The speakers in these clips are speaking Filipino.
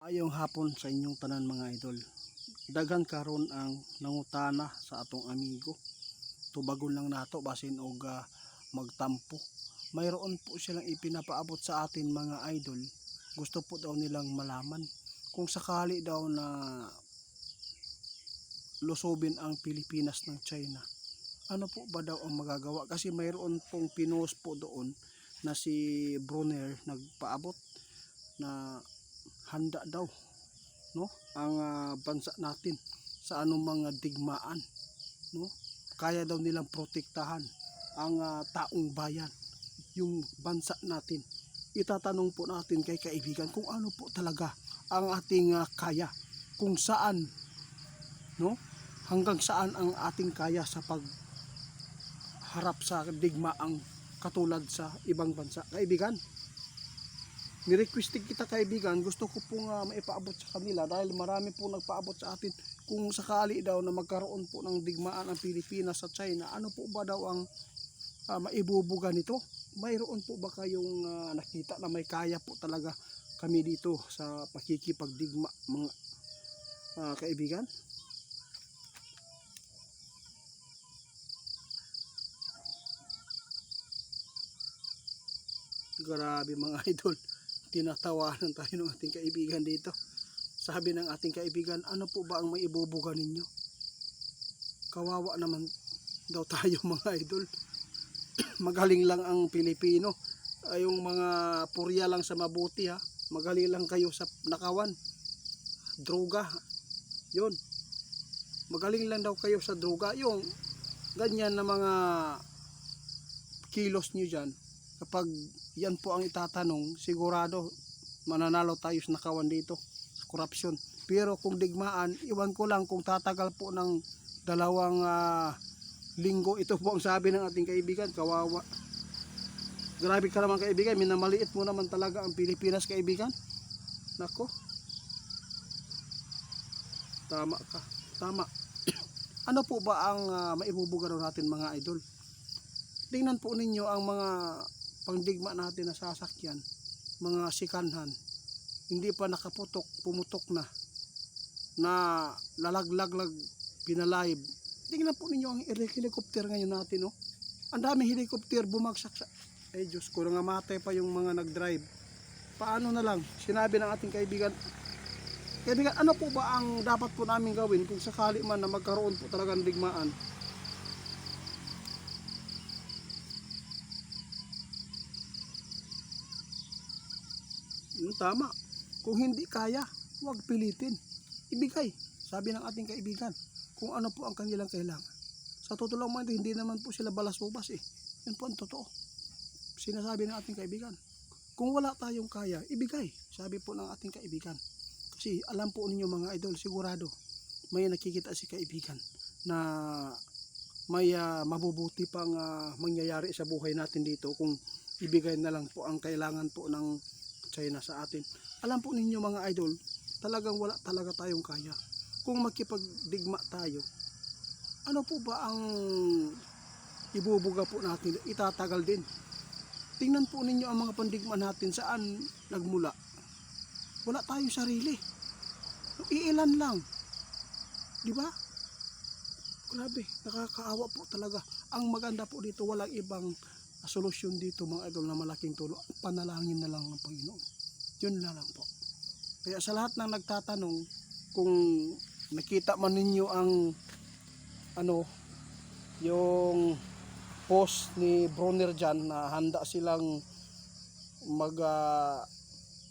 Maayong hapon sa inyong tanan mga idol. Daghan karon ang nangutana sa atong amigo. Tubagon lang nato basin og magtampo. Mayroon po silang ipinapaabot sa atin mga idol. Gusto po daw nilang malaman kung sakali daw na lusobin ang Pilipinas ng China. Ano po ba daw ang magagawa? Kasi mayroon pong pinost po doon na si Brunner nagpaabot na handa daw, no, ang bansa natin sa anong mga digmaan, no, kaya daw nilang protektahan ang taong bayan, yung bansa natin. Itatanong po natin kay kaibigan kung ano po talaga ang ating kaya, kung saan, no, hanggang saan ang ating kaya sa pagharap sa digmaang katulad sa ibang bansa. Kaibigan, ni-requesting kita kaibigan, gusto ko pong maipaabot sa kanila dahil marami pong nagpaabot sa atin kung sakali daw na magkaroon po ng digmaan ang Pilipinas sa China, ano po ba daw ang maibubuga nito? Mayroon po ba kayong nakita na may kaya po talaga kami dito sa pakikipagdigma mga kaibigan? Grabe mga idol, tinatawanan tayo ng ating kaibigan dito. Sabi ng ating kaibigan, ano po ba ang maibubuga ninyo? Kawawa naman daw tayo mga idol. Magaling lang ang Pilipino, yung mga purya lang sa mabuti ha. Magaling lang kayo sa nakawan, droga, yun. Magaling lang daw kayo sa droga, yung ganyan na mga kilos nyo dyan. Kapag yan po ang itatanong, sigurado mananalo tayo sa nakawan dito, sa korupsyon. Pero kung digmaan, iwan ko lang kung tatagal po ng 2 linggo. Ito po ang sabi ng ating kaibigan, kawawa. Grabe ka naman kaibigan, minamaliit mo naman talaga ang Pilipinas kaibigan. Nako, tama ka, tama. Ano po ba ang maibubuga natin mga idol? Tingnan po ninyo ang mga pangdigma natin na sasakyan, mga sikanhan, hindi pa nakaputok, pumutok na lalaglag, pinalayib. Tingnan po ninyo ang helicopter ngayon natin, no? Ang daming helicopter bumagsak sa... Ay Diyos ko, nangamatay pa yung mga nag-drive. Paano na lang? Sinabi ng ating kaibigan, ano po ba ang dapat po namin gawin kung sakali man na magkaroon po talaga ng digmaan? Tama. Kung hindi kaya, huwag pilitin. Ibigay. Sabi ng ating kaibigan, kung ano po ang kanilang kailangan. Sa totoo lang mga hindi naman po sila balas-bubas eh. Yun po ang totoo. Sinasabi ng ating kaibigan, kung wala tayong kaya, ibigay. Sabi po ng ating kaibigan. Kasi alam po ninyo mga idol, sigurado may nakikita si kaibigan na may mabubuti pang mangyayari sa buhay natin dito kung ibigay na lang po ang kailangan po ng China sa atin. Alam po ninyo mga idol, talagang wala talaga tayong kaya. Kung makipagdigma tayo, ano po ba ang ibubuga po natin? Itatagal din. Tingnan po ninyo ang mga pandigma natin saan nagmula. Wala tayong sarili. Iilan lang. Di ba? Grabe, nakakaawa po talaga. Ang maganda po dito, walang ibang solusyon dito mga idol na malaking tulong. Panalangin na lang ng Panginoon. Yun na lang po. Kaya sa lahat ng nagtatanong, kung nakita man ninyo ang yung post ni Brunner dyan na handa silang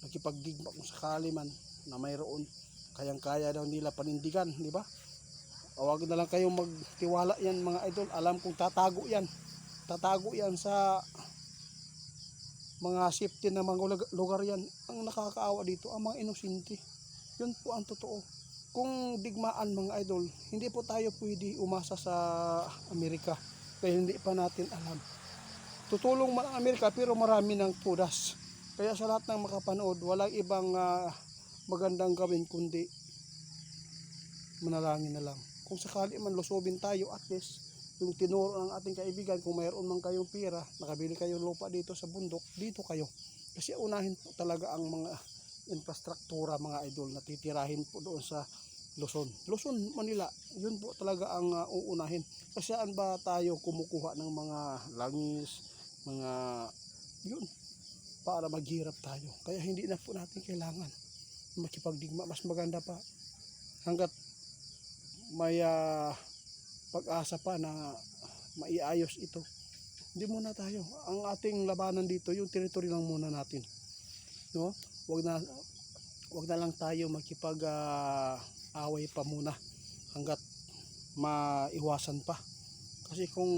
nakipagdigma kung sakali man na mayroon, kayang-kaya daw nila panindigan, di ba? Huwag na lang kayong magtiwala yan mga idol. Alam kong tatago yan sa mga safety na mga lugar yan. Ang nakakaawa dito, ang mga inosente. Yun po ang totoo. Kung digmaan mga idol, hindi po tayo pwede umasa sa Amerika kaya hindi pa natin alam. Tutulong man ang Amerika pero marami ng pudas. Kaya sa lahat ng makapanood, walang ibang magandang gawin kundi manalangin na lang. Kung sakali man lusobin tayo, at least yung tinuro ng ating kaibigan, kung mayroon man kayong pera, nakabili kayong lupa dito sa bundok, dito kayo. Kasi unahin po talaga ang mga infrastruktura mga idol na titirahin po doon sa Luzon, Manila. Yun po talaga ang uunahin. Kasi saan ba tayo kumukuha ng mga langis, mga yun, para maghirap tayo. Kaya hindi na po natin kailangan makipagdigma. Mas maganda pa hanggat may pag-asa pa na maiayos ito. Hindi muna tayo. Ang ating labanan dito, yung teritoryo lang muna natin. No? Wag na lang tayo away pa muna hanggat maiwasan pa. Kasi kung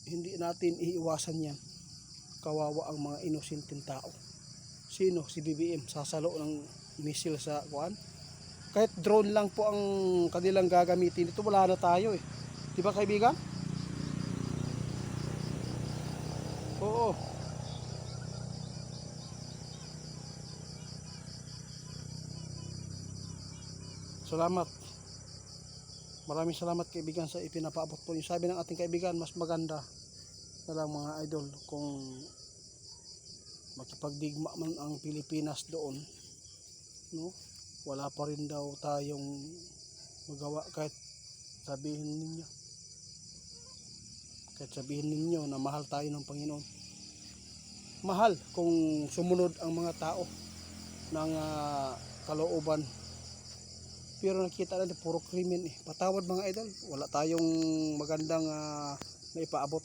hindi natin iiwasan yan, kawawa ang mga inosenteng tao. Sino? Si BBM sasalo ng missile sa kuan. Kahit drone lang po ang kanilang gagamitin dito, wala na tayo eh. Di ba kaibigan? Oo. Salamat. Maraming salamat kaibigan sa ipinapaabot po. Yung sabi ng ating kaibigan, mas maganda na lang mga idol kung makipagdigma man ang Pilipinas doon, no? Wala pa rin daw tayong magawa kahit sabihin ninyo na mahal tayo ng Panginoon. Mahal kung sumunod ang mga tao ng kalooban. Pero nakita natin puro krimen eh. Patawad mga idol, wala tayong magandang naipaabot.